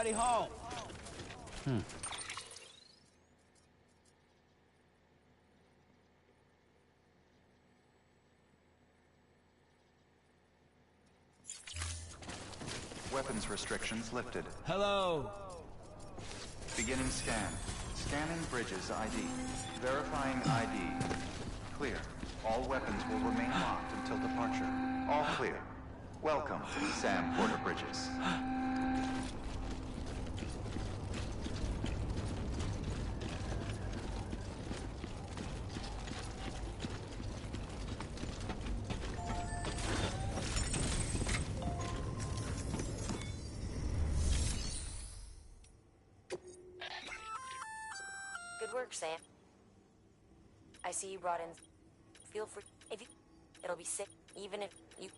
Anybody home? Weapons restrictions lifted. Hello. Beginning scan. Scanning Bridges ID. Verifying ID. Clear. All weapons will remain locked until departure. All clear. Welcome, Sam Porter Bridges. Good work, Sam. I see you brought in. Feel free. If you, it'll be sick, even if you.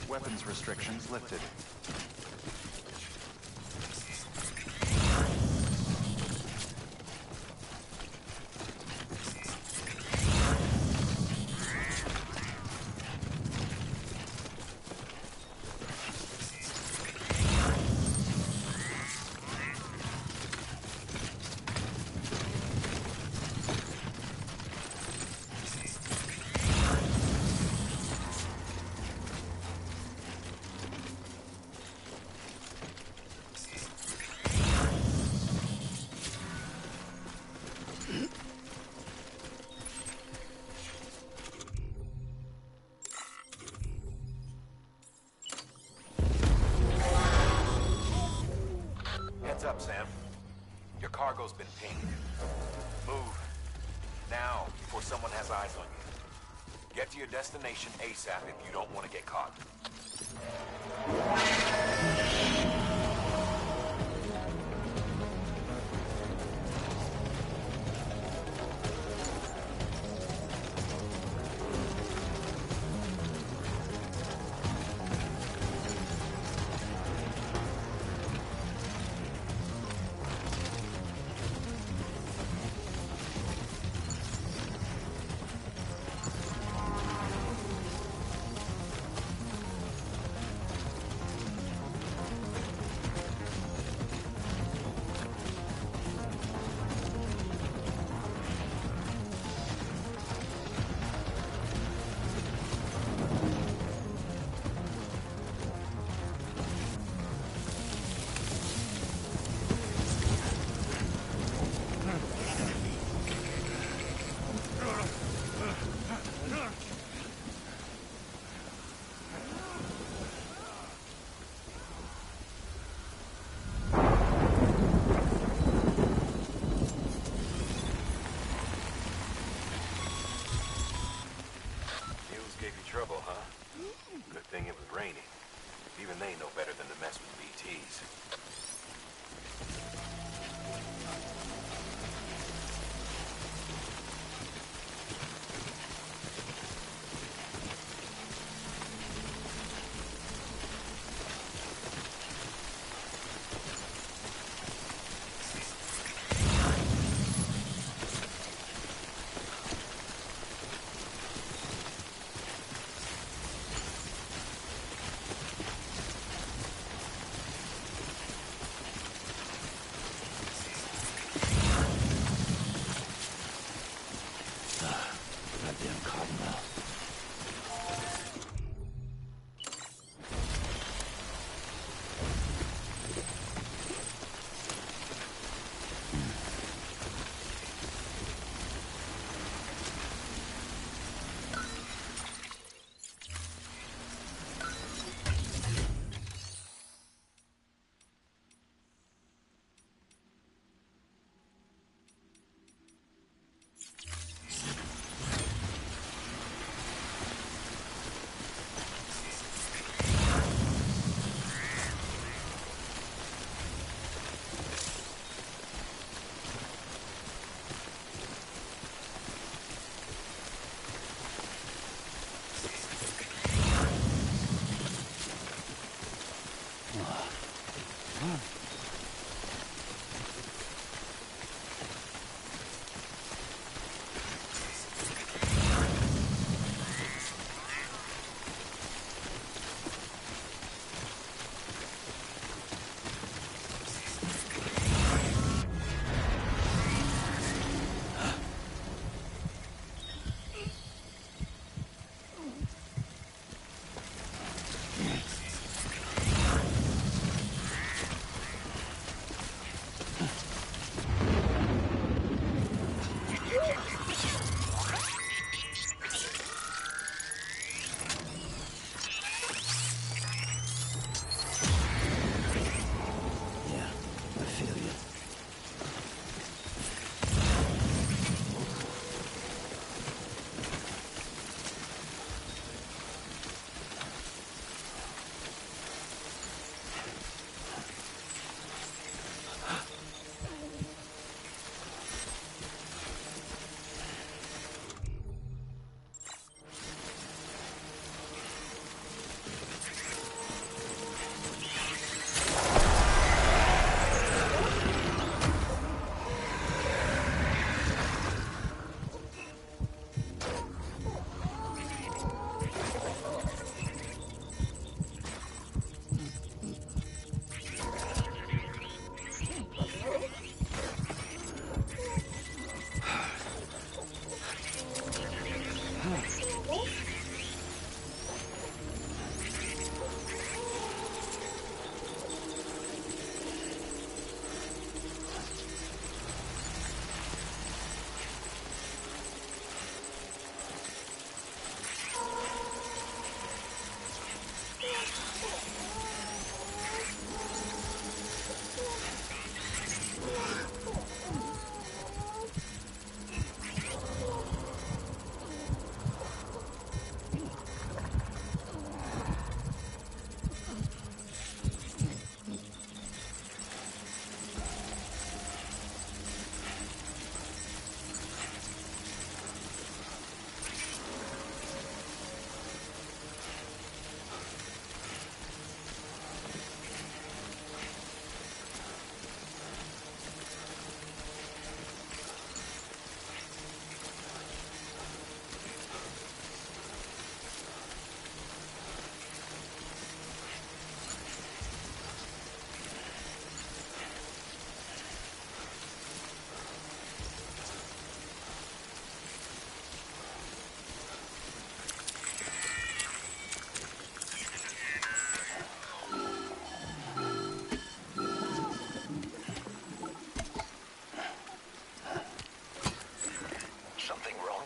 Weapons restrictions lifted. Heads up, Sam. Your cargo's been pinged. Move. Now, before someone has eyes on you. Get to your destination ASAP if you don't want to get caught. Trouble, huh? Good thing it was raining. Even they know better than to mess with BTs.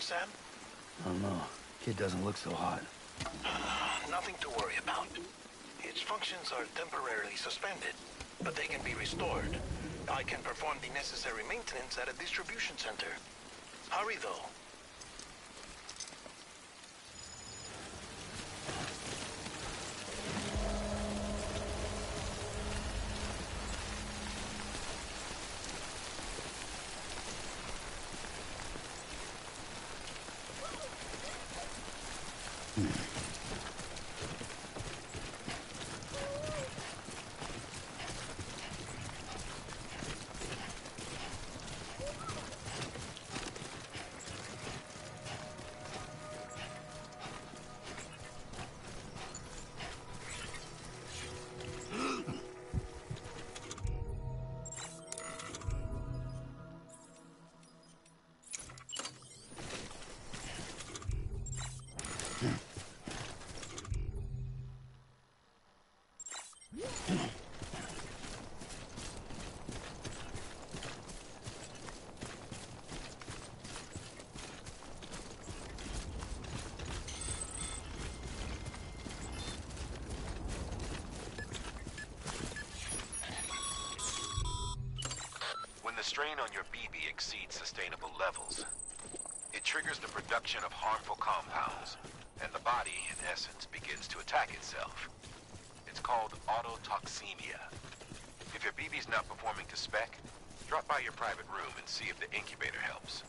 Sam? I don't know. Kid doesn't look so hot. Nothing to worry about. Its functions are temporarily suspended, but they can be restored. I can perform the necessary maintenance at a distribution center. Hurry, though. When the strain on your BB exceeds sustainable levels, it triggers the production of harmful compounds, and the body, in essence, begins to attack itself. It's called autotoxemia. If your BB's not performing to spec, drop by your private room and see if the incubator helps.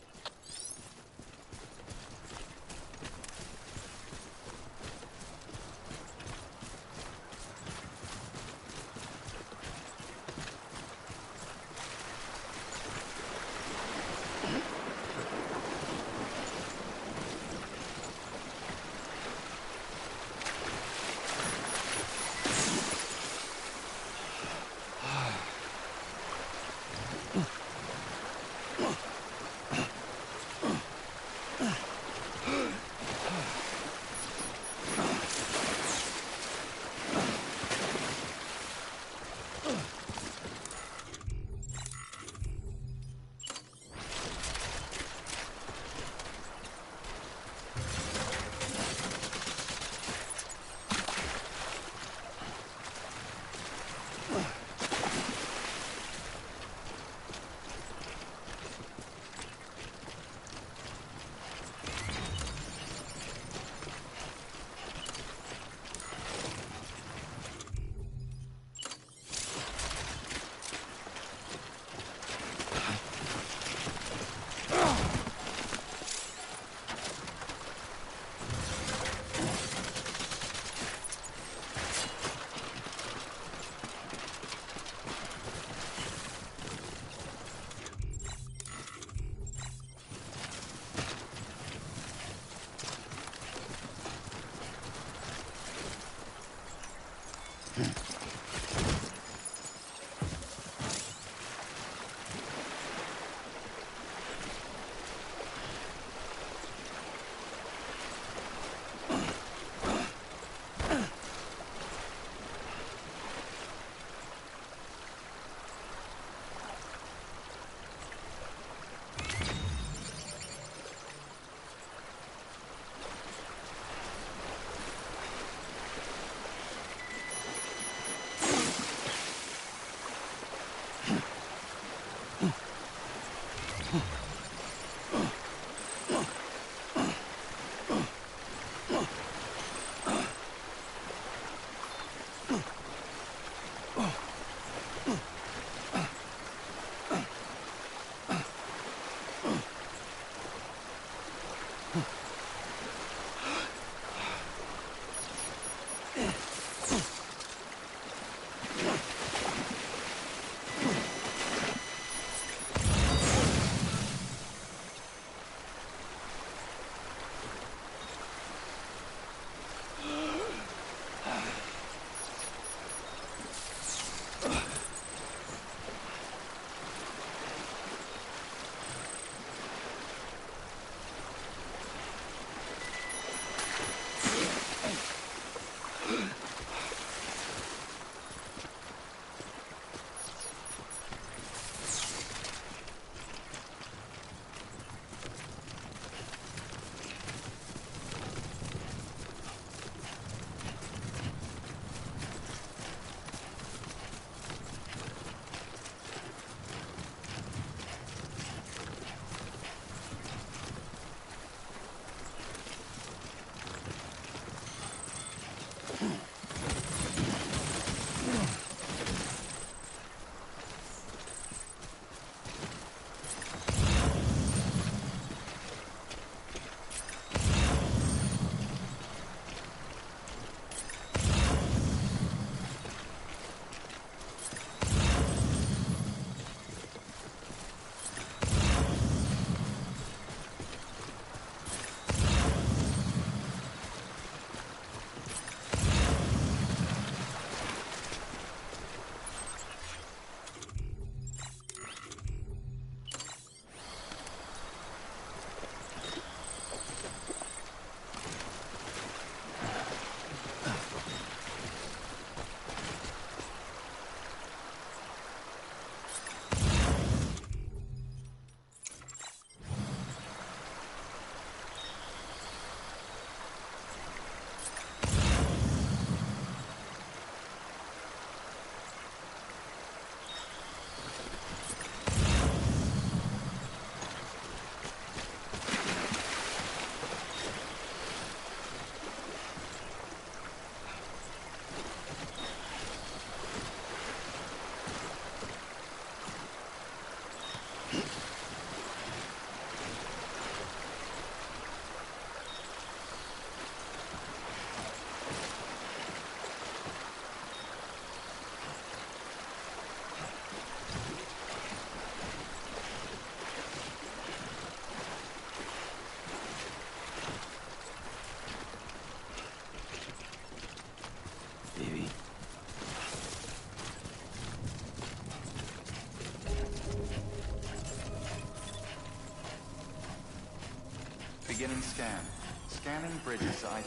Beginning scan. Scanning bridges ID.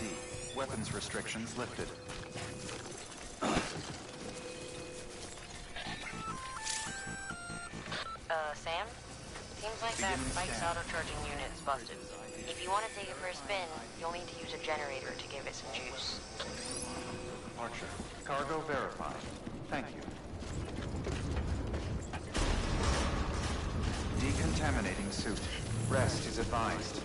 Weapons restrictions lifted. Sam? Seems like that bike's auto-charging unit is busted. If you want to take it for a spin, you'll need to use a generator to give it some juice. Departure. Cargo verified. Thank you. Decontaminating suit. Rest is advised.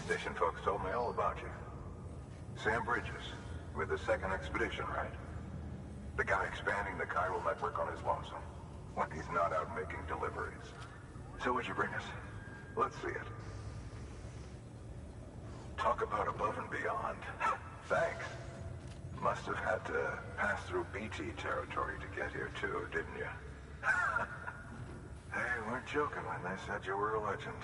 Station folks told me all about you. Sam Bridges, with the second expedition, right? The guy expanding the chiral network on his lonesome. When he's not out making deliveries. So what'd you bring us? Let's see it. Talk about above and beyond. Thanks. Must have had to pass through BT territory to get here too, didn't you? They weren't joking when they said you were a legend.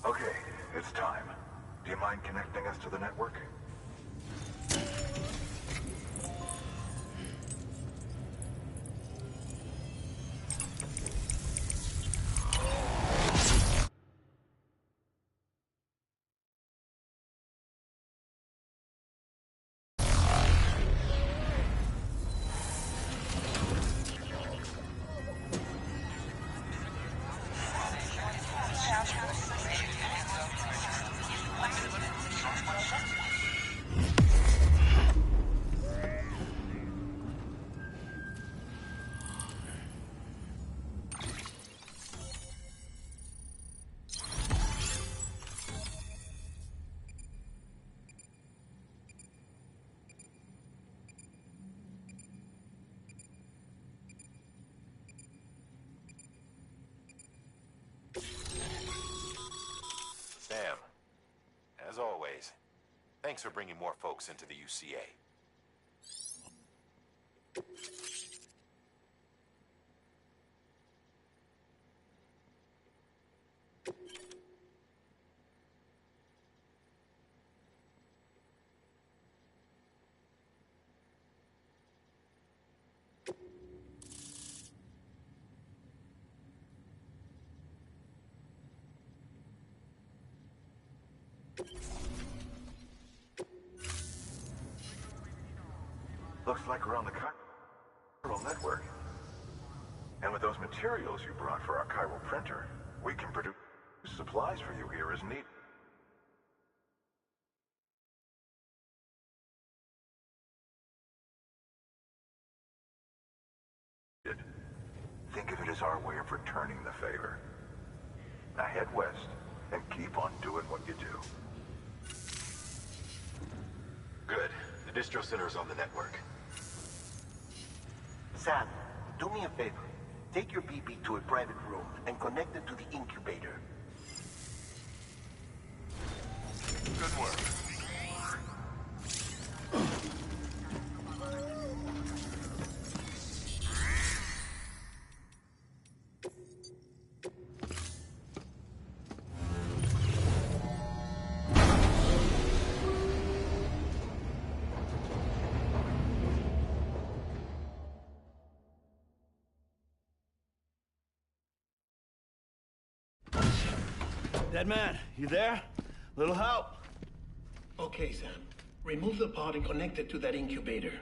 Okay, it's time. Do you mind connecting us to the network? Thanks for bringing more folks into the UCA. Looks like we're on the chiral network. And with those materials you brought for our chiral printer, we can produce supplies for you here as needed. Think of it as our way of returning the favor. Now head west and keep on doing what you do. Good. The distro center is on the network. Sam, do me a favor. Take your BB to a private room and connect it to the incubator. Good work. Dead man, you there? Little help? Okay, Sam. Remove the pod and connect it to that incubator.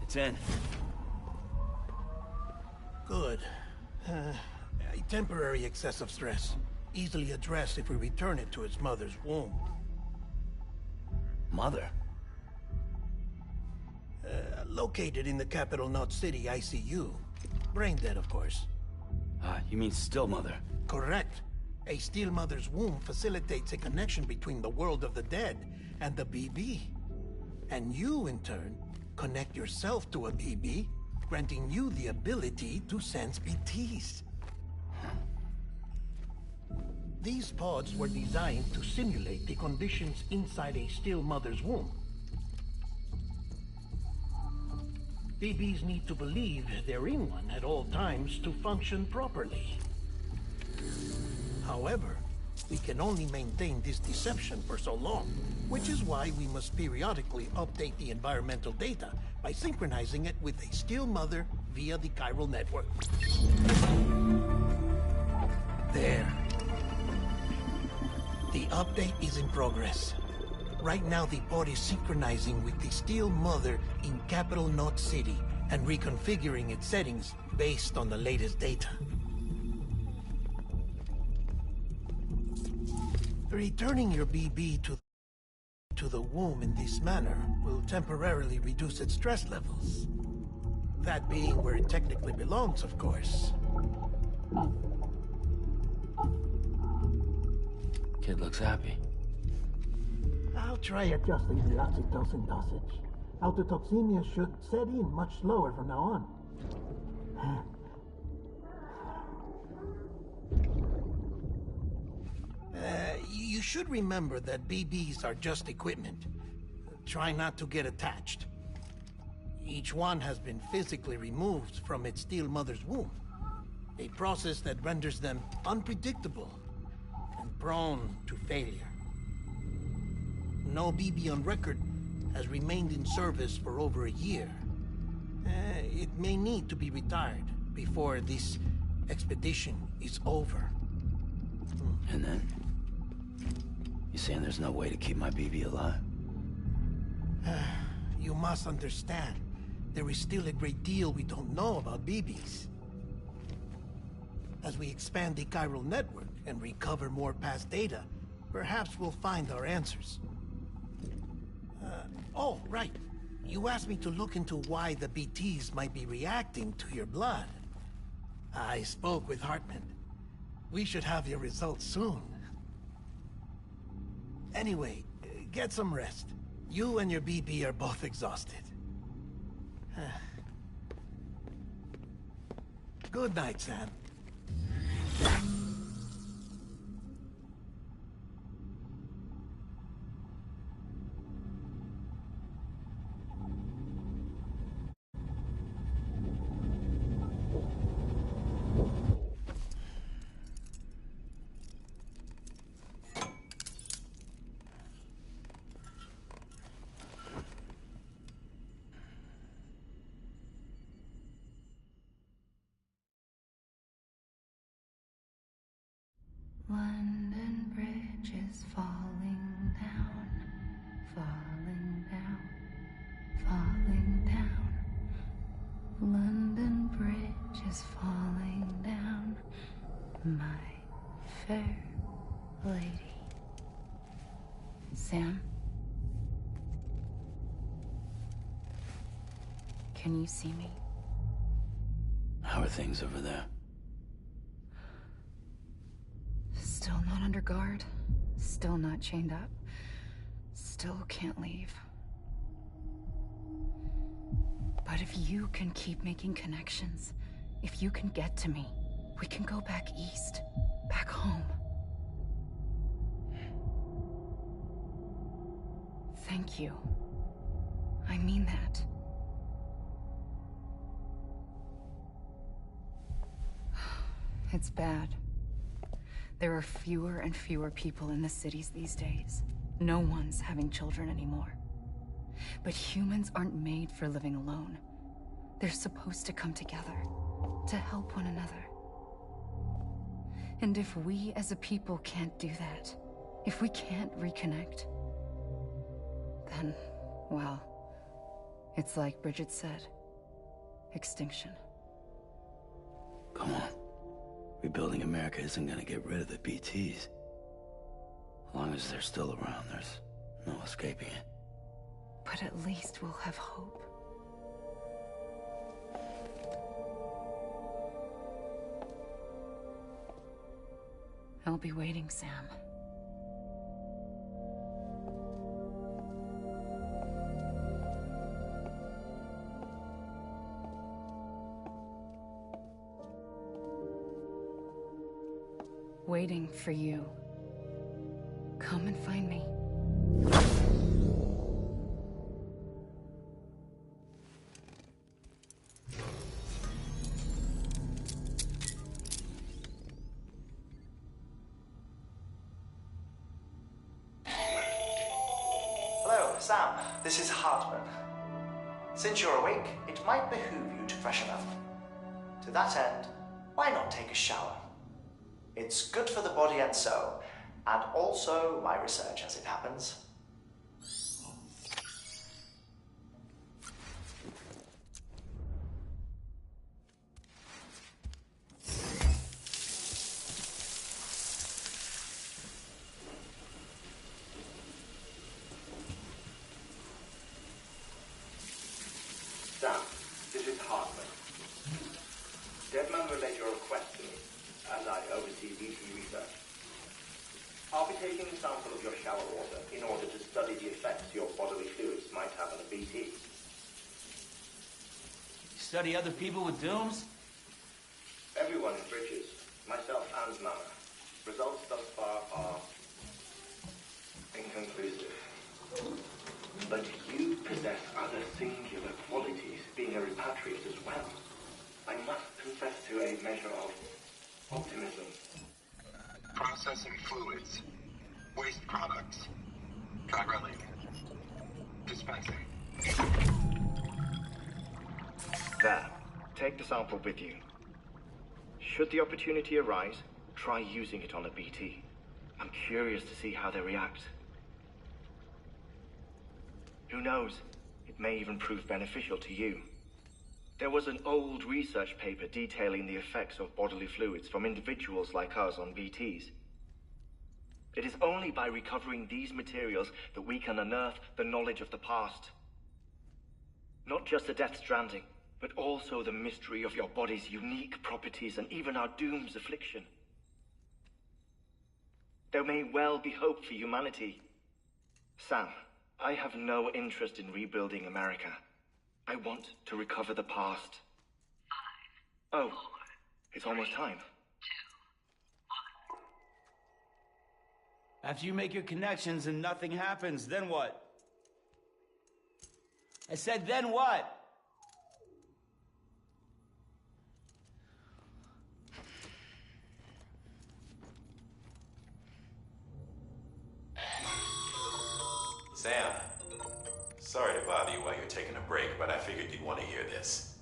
It's in. Good. A temporary excessive stress. Easily addressed if we return it to its mother's womb. Mother? Located in the capital Knot City ICU. Brain dead, of course. You mean still mother? Correct. A still mother's womb facilitates a connection between the world of the dead and the BB. And you, in turn, connect yourself to a BB, granting you the ability to sense BTs. These pods were designed to simulate the conditions inside a still mother's womb. BBs need to believe they're in one at all times to function properly. However, we can only maintain this deception for so long, which is why we must periodically update the environmental data by synchronizing it with a still mother via the chiral network. There. The update is in progress. Right now, the pod is synchronizing with the still mother in capital Knot City and reconfiguring its settings based on the latest data. Returning your BB to the womb in this manner will temporarily reduce its stress levels. That being where it technically belongs, of course. Kid looks happy. I'll try adjusting the oxytocin dosage. Autotoxemia should set in much slower from now on. You should remember that BBs are just equipment. Try not to get attached. Each one has been physically removed from its still mother's womb. A process that renders them unpredictable and prone to failure. No BB on record has remained in service for over a year. It may need to be retired before this expedition is over. And then? You saying there's no way to keep my BB alive? You must understand, there is still a great deal we don't know about BBs. As we expand the chiral network and recover more past data, perhaps we'll find our answers. Oh, right. You asked me to look into why the BTs might be reacting to your blood. I spoke with Hartman. We should have your results soon. Anyway, get some rest. You and your BB are both exhausted. Good night, Sam. London Bridge is falling down, falling down, falling down. London Bridge is falling down, my fair lady. Sam? Can you see me? How are things over there? Still not under guard, still not chained up, still can't leave. But if you can keep making connections, if you can get to me, we can go back east, back home. Thank you. I mean that. It's bad. There are fewer and fewer people in the cities these days. No one's having children anymore. But humans aren't made for living alone. They're supposed to come together, to help one another. And if we as a people can't do that, if we can't reconnect, then, well, it's like Bridget said, extinction. Come on. Rebuilding America isn't gonna get rid of the BTs. As long as they're still around, there's no escaping it. But at least we'll have hope. I'll be waiting, Sam. Waiting for you. Come and find me. Hello, Sam. This is Hartman. Since you're awake, it might behoove you to freshen up. To that end, why not take a shower? It's good for the body and soul, and also my research as it happens. Sam, this is Hartman. Deadman relayed your request to me, as I oversee BT research. I'll be taking a sample of your shower water in order to study the effects your bodily fluids might have on a BT. Study other people with dooms? Everyone in Bridges, myself and Mama. Results thus far are inconclusive. But you possess other singular qualities, being a repatriate as well. I must confess to a measure of optimism. Processing fluids. Waste products. Chirelli. Dispensing. There. Take the sample with you. Should the opportunity arise, try using it on a BT. I'm curious to see how they react. Who knows? It may even prove beneficial to you. There was an old research paper detailing the effects of bodily fluids from individuals like us on BTs. It is only by recovering these materials that we can unearth the knowledge of the past. Not just the Death Stranding, but also the mystery of your body's unique properties and even our doom's affliction. There may well be hope for humanity. Sam, I have no interest in rebuilding America. I want to recover the past. 5, oh, 4, it's almost time. 2, 1. After you make your connections and nothing happens, then what? I said, then what? Sam, sorry to bother you while you're taking a break, but I figured you'd want to hear this.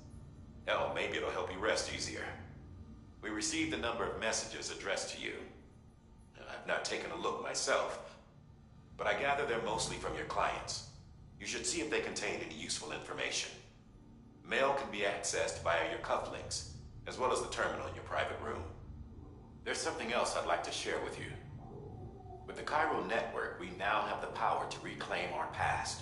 Hell, maybe it'll help you rest easier. We received a number of messages addressed to you. I've not taken a look myself, but I gather they're mostly from your clients. You should see if they contain any useful information. Mail can be accessed via your cufflinks, as well as the terminal in your private room. There's something else I'd like to share with you. With the Chiral Network, we now have the power to reclaim our past.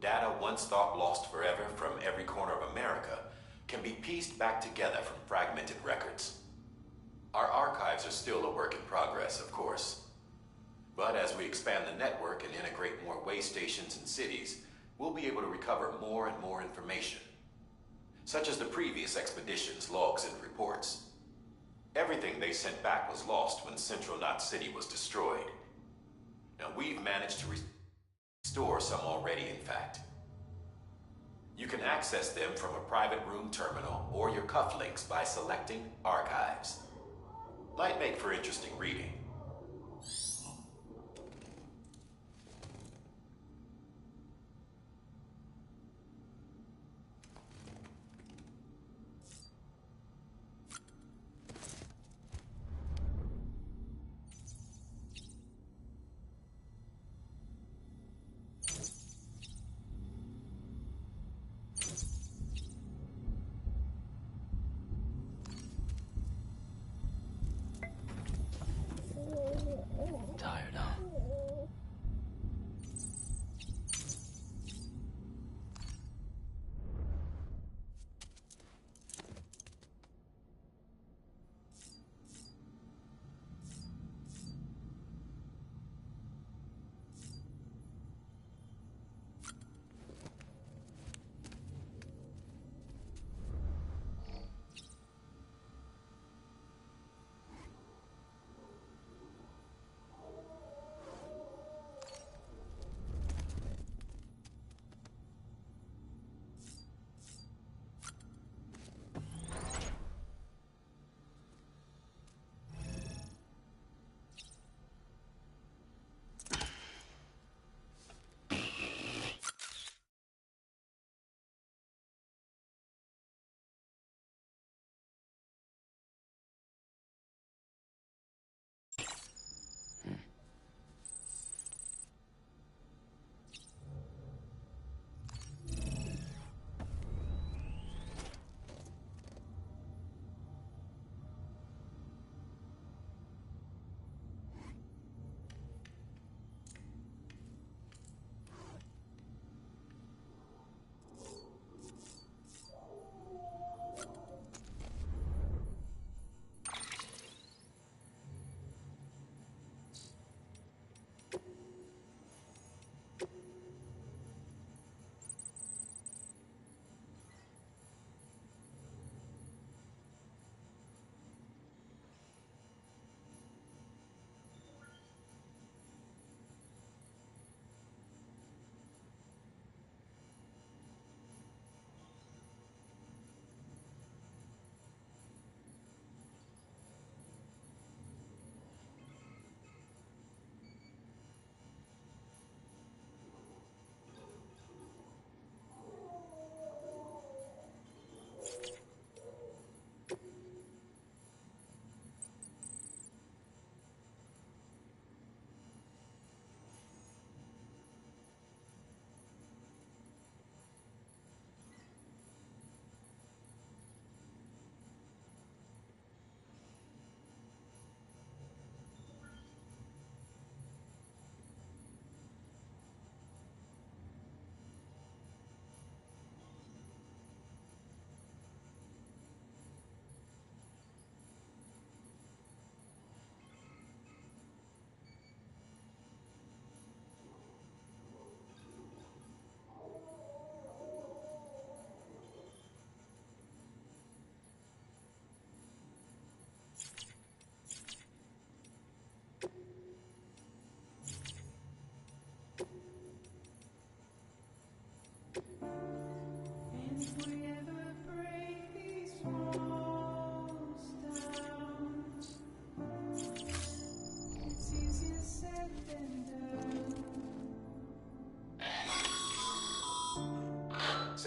Data once thought lost forever from every corner of America can be pieced back together from fragmented records. Our archives are still a work in progress, of course. But as we expand the network and integrate more way stations and cities, we'll be able to recover more and more information, such as the previous expedition's logs and reports. Everything they sent back was lost when Central Knot City was destroyed. Now we've managed to restore some already, in fact. You can access them from a private room terminal or your cufflinks by selecting Archives. Might make for interesting reading.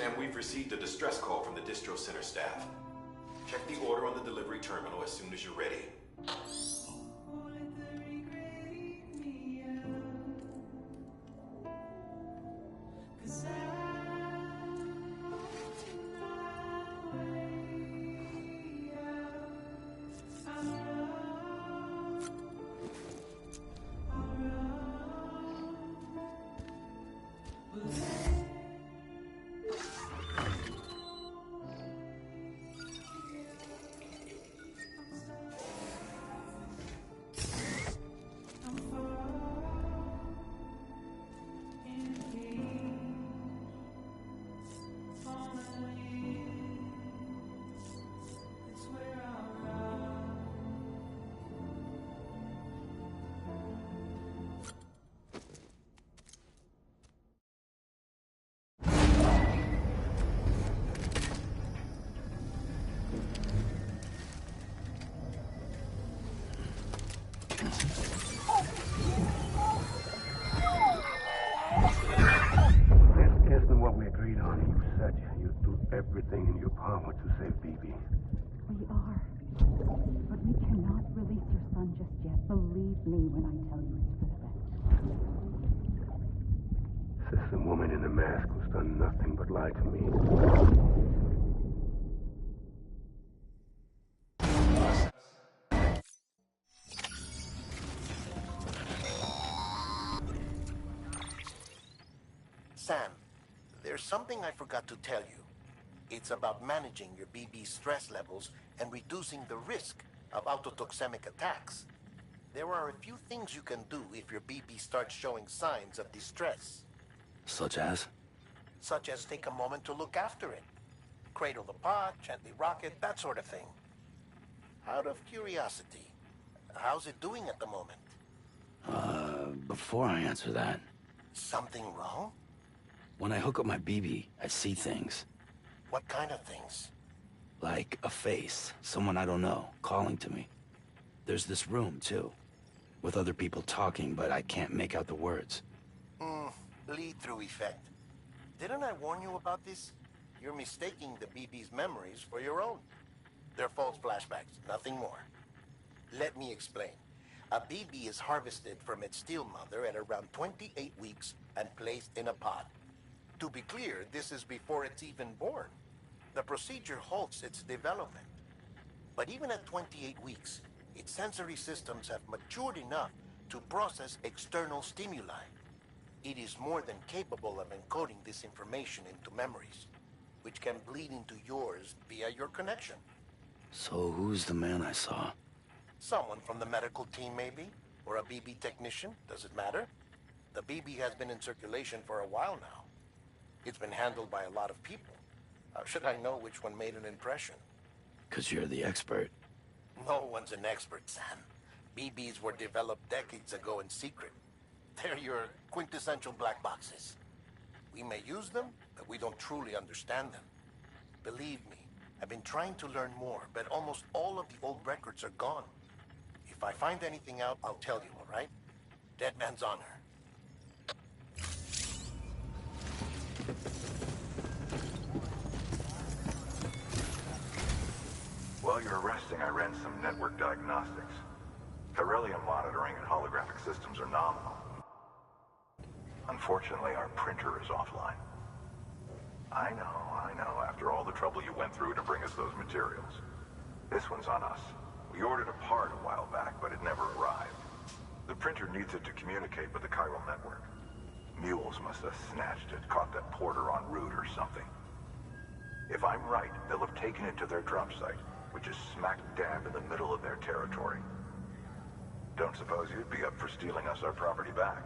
Sam, we've received a distress call from the distro center staff. Check the order on the delivery terminal as soon as you're ready. Everything in your power to save BB. We are. But we cannot release your son just yet. Believe me when I tell you it's for the best. Says the woman in the mask who's done nothing but lie to me. Sam, there's something I forgot to tell you. It's about managing your BB stress levels and reducing the risk of autotoxemic attacks. There are a few things you can do if your BB starts showing signs of distress. Such as? Such as take a moment to look after it. Cradle the pod, gently rock it, that sort of thing. Out of curiosity, how's it doing at the moment? Before I answer that... Something wrong? When I hook up my BB, I see things. What kind of things? Like a face, someone I don't know, calling to me. There's this room, too, with other people talking, but I can't make out the words. Bleed-through effect. Didn't I warn you about this? You're mistaking the BB's memories for your own. They're false flashbacks, nothing more. Let me explain. A BB is harvested from its steel mother at around 28 weeks and placed in a pod. To be clear, this is before it's even born. The procedure halts its development. But even at 28 weeks, its sensory systems have matured enough to process external stimuli. It is more than capable of encoding this information into memories, which can bleed into yours via your connection. So who's the man I saw? Someone from the medical team, maybe? Or a BB technician, does it matter? The BB has been in circulation for a while now. It's been handled by a lot of people. How should I know which one made an impression? 'Cause you're the expert. No one's an expert, Sam. BBs were developed decades ago in secret. They're your quintessential black boxes. We may use them, but we don't truly understand them. Believe me, I've been trying to learn more, but almost all of the old records are gone. If I find anything out, I'll tell you, all right? Dead man's honor. While you're resting, I ran some network diagnostics. Beryllium monitoring and holographic systems are nominal. Unfortunately, our printer is offline. I know. After all the trouble you went through to bring us those materials. This one's on us. We ordered a part a while back, but it never arrived. The printer needs it to communicate with the chiral network. Mules must have snatched it, caught that porter en route or something. If I'm right, they'll have taken it to their drop site, which is smack dab in the middle of their territory. Don't suppose you'd be up for stealing us our property back?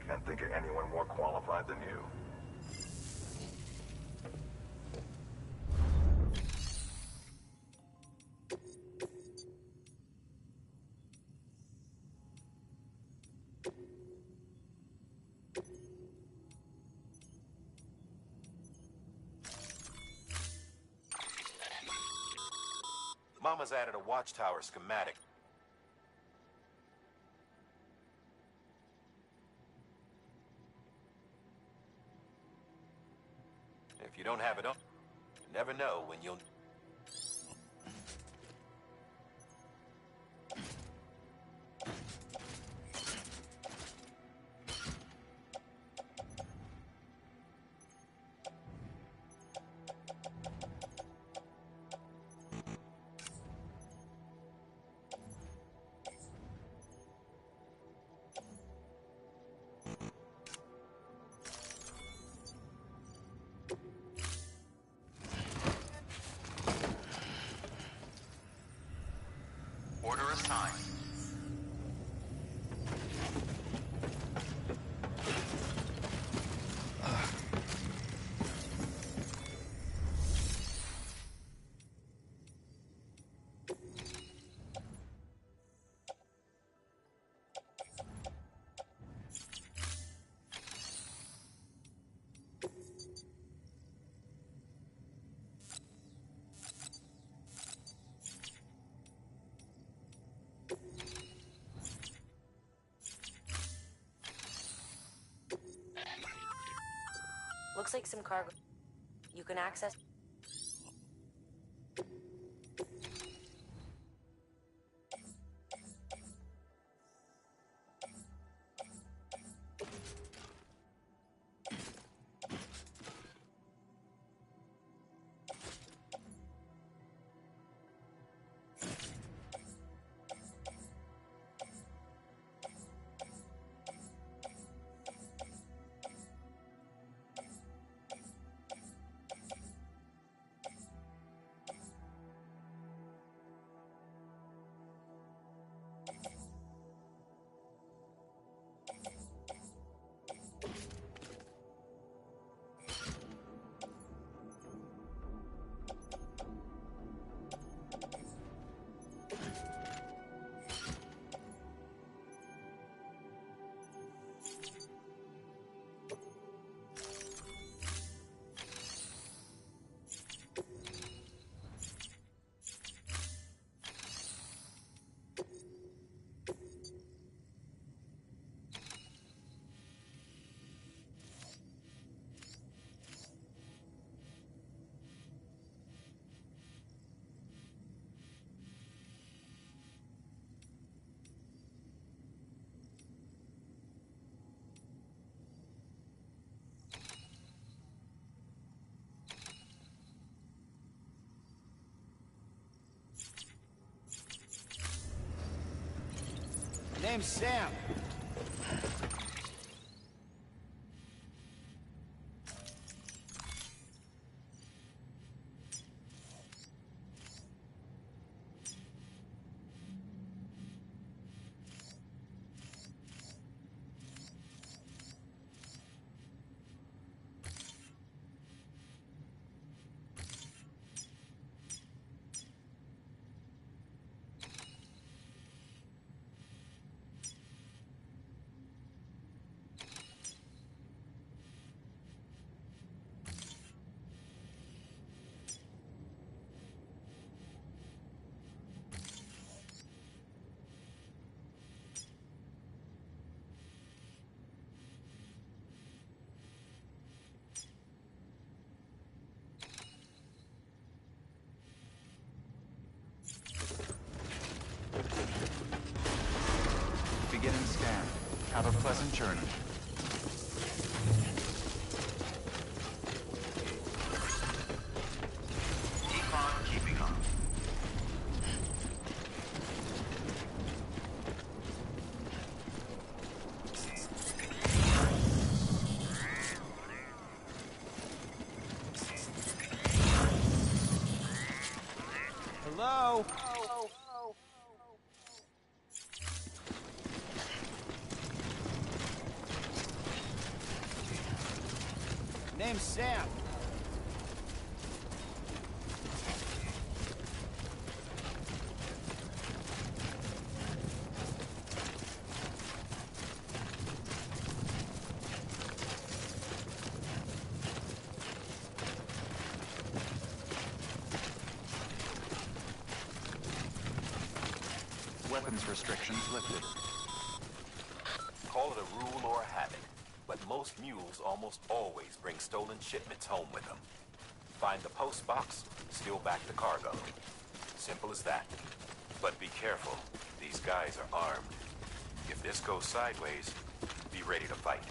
Can't think of anyone more qualified than you. Mama's added a watchtower schematic. If you don't have it on, you never know when you'll... Order assigned. Looks like some cargo. You can access... Name's Sam. Beginning scan. Have a pleasant journey. Keep on keeping on. Hello? Name's Sam. Weapons restrictions lifted. Call it a rule or a habit, but most mules almost always bring stolen shipments home with them. Find the post box, steal back the cargo. Simple as that. But be careful. These guys are armed. If this goes sideways, be ready to fight.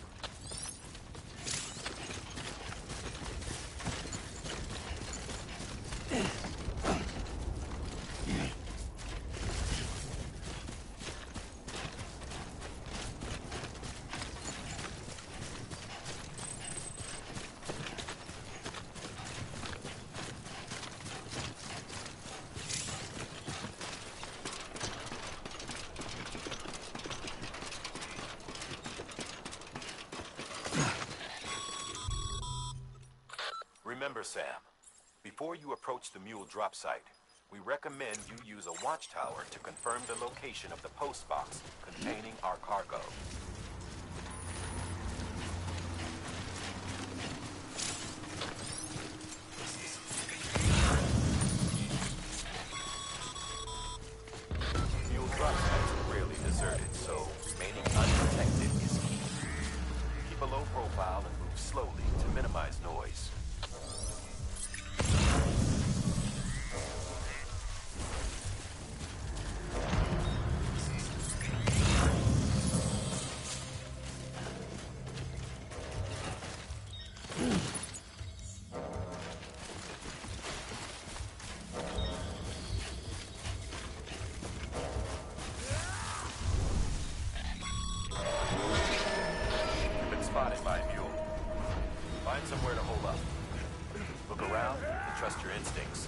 Remember, Sam, before you approach the mule drop site, we recommend you use a watchtower to confirm the location of the post box containing our cargo. Mule drop sites are rarely deserted, so remaining undetected is key. Keep a low profile and move slowly to minimize noise. Spotted by a mule. Find somewhere to hold up. Look around and trust your instincts.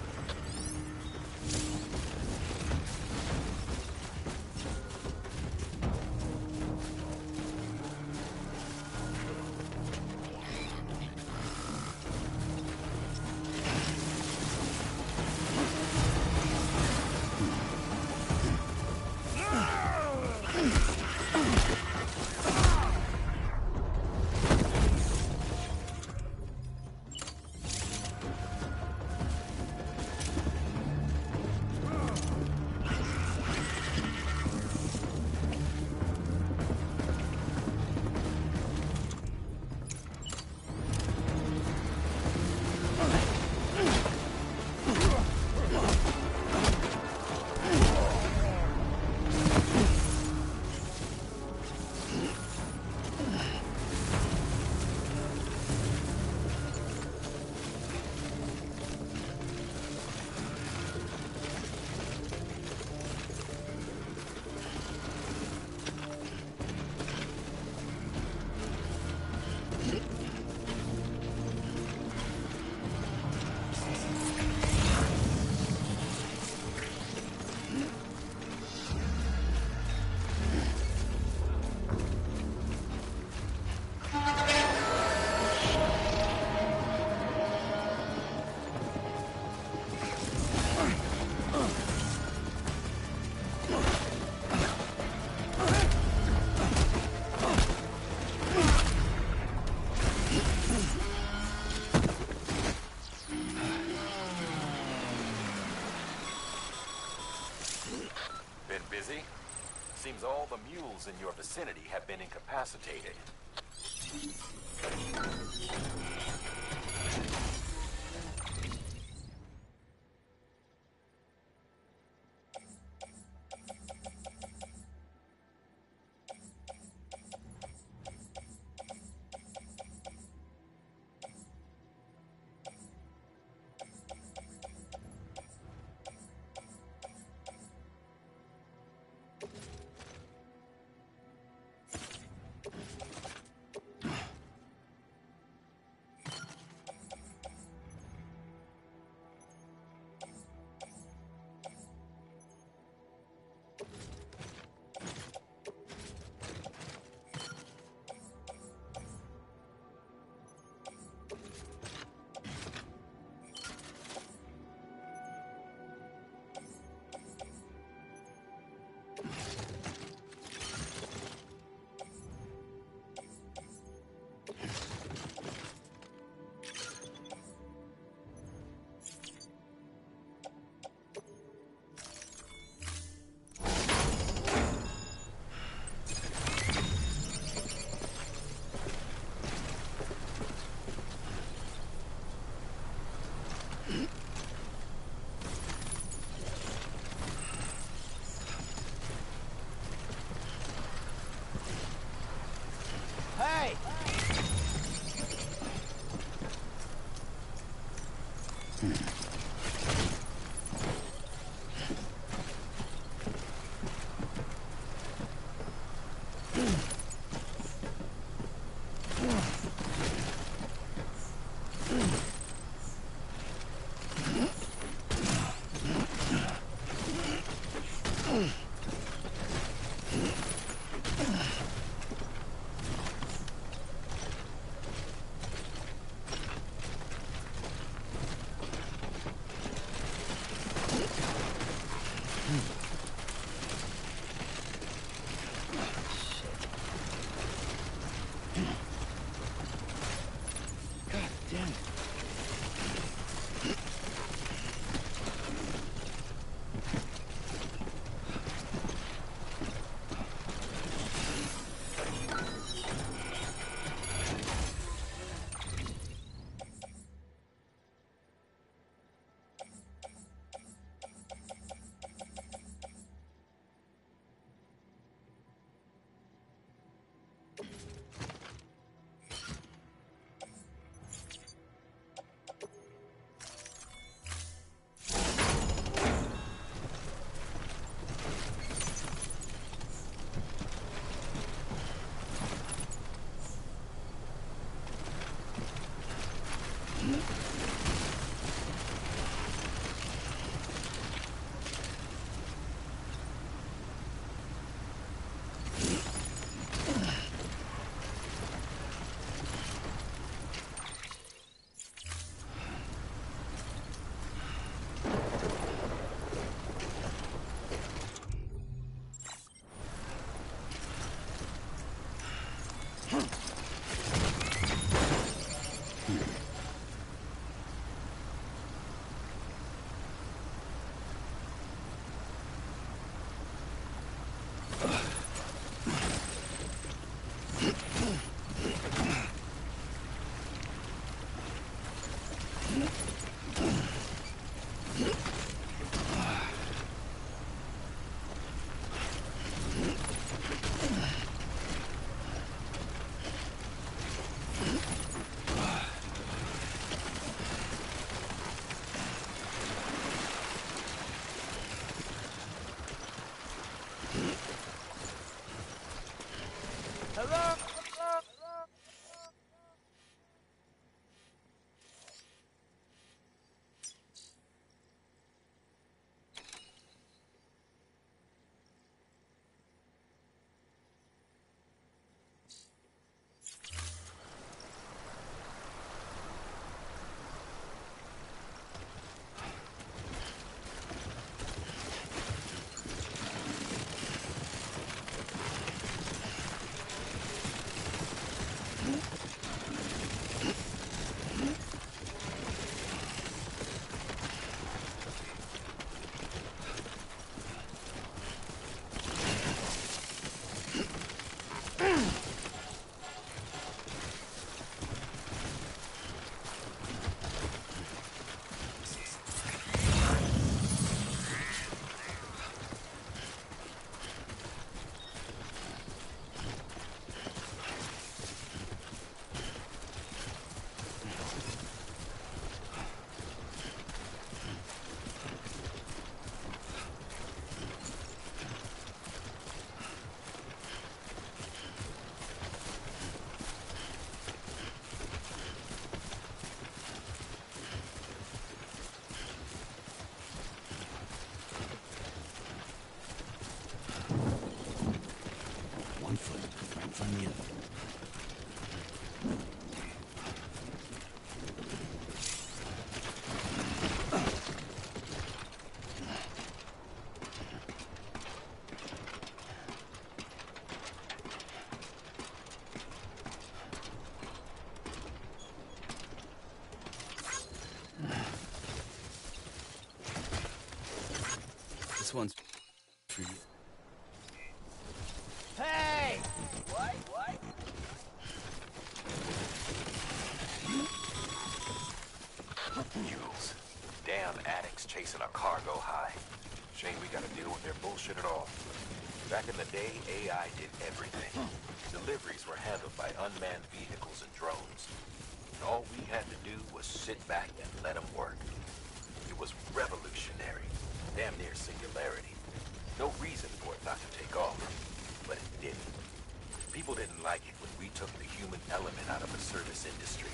Busy? Seems all the mules in your vicinity have been incapacitated. for you. Hey! What? Mules. Damn addicts chasing a cargo high. Shame we gotta deal with their bullshit at all. Back in the day, AI did everything. Deliveries were handled by unmanned vehicles and drones. And all we had to do was sit back and let them work. It was revolutionary. Damn near singularity. No reason for it not to take off. But it didn't. People didn't like it when we took the human element out of the service industry.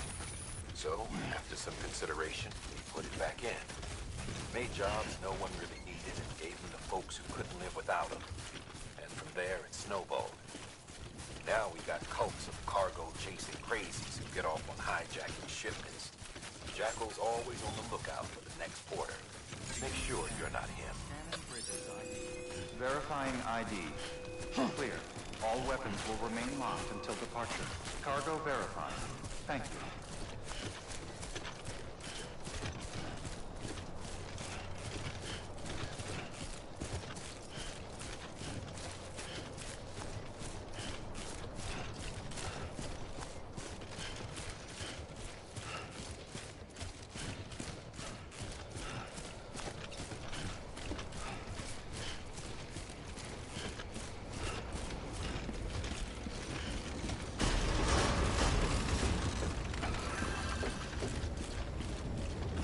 So, after some consideration, we put it back in. Made jobs no one really needed and gave them to folks who couldn't live without them. And from there, it snowballed. Now we got cults of cargo-chasing crazies who get off on hijacking shipments. Jackal's always on the lookout for the next porter. Make sure you're not him. Verifying ID. Clear. All weapons will remain locked until departure. Cargo verified. Thank you.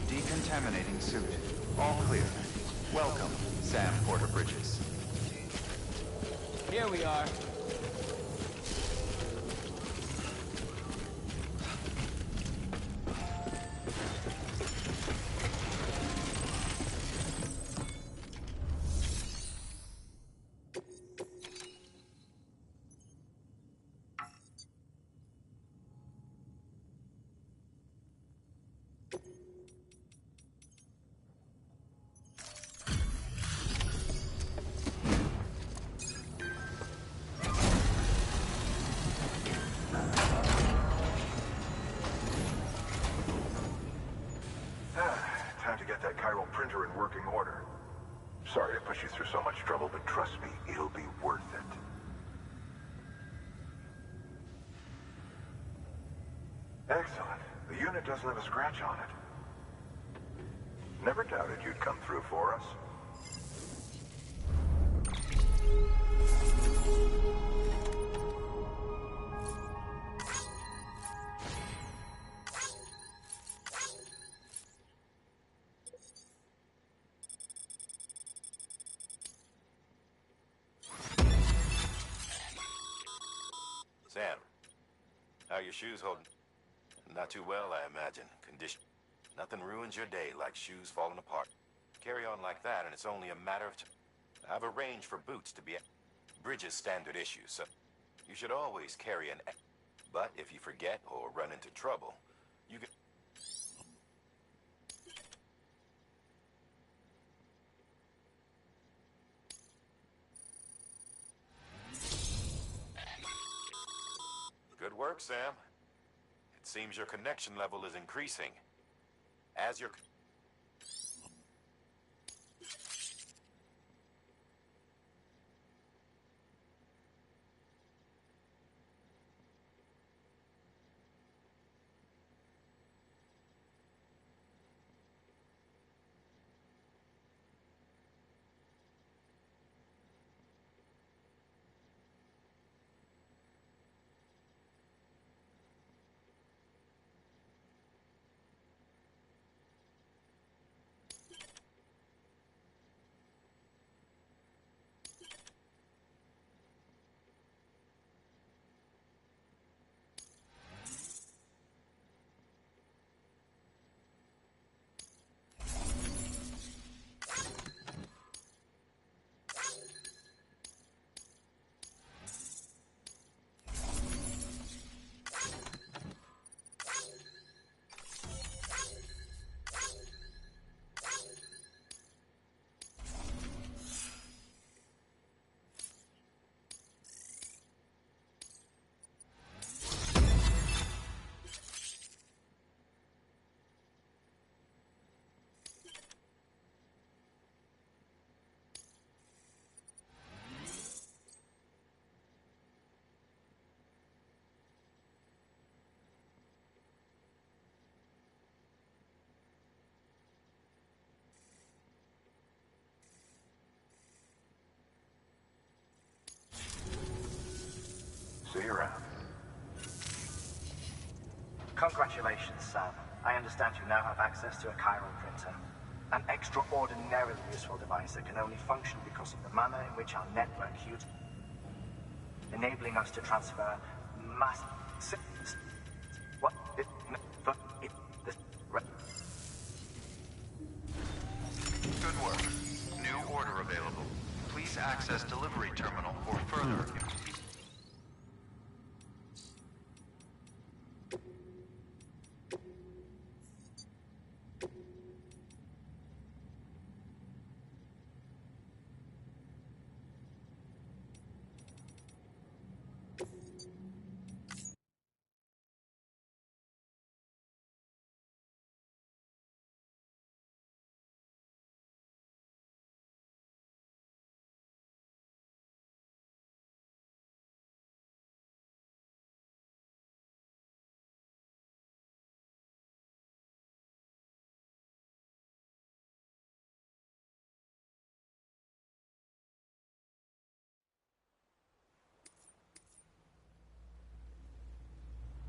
Decontaminating suit. All clear. Welcome, Sam Porter Bridges. Here we are. Time to get that chiral printer in working order. Sorry to put you through so much trouble, but trust me, it'll be worth it. Excellent. The unit doesn't have a scratch on it. Never doubted you'd come through for us. Sam, how are your shoes holding? Not too well, I imagine. Condition. Nothing ruins your day like shoes falling apart. Carry on like that, and it's only a matter of time. I've arranged for boots to be Bridges standard issue, so you should always carry an. But if you forget or run into trouble, you can. Good work, Sam. It seems your connection level is increasing. As your... See you around. Congratulations, Sam. I understand you now have access to a chiral printer. An extraordinarily useful device that can only function because of the manner in which our network used, enabling us to transfer mass. What? Good work. New order available. Please access delivery terminal for further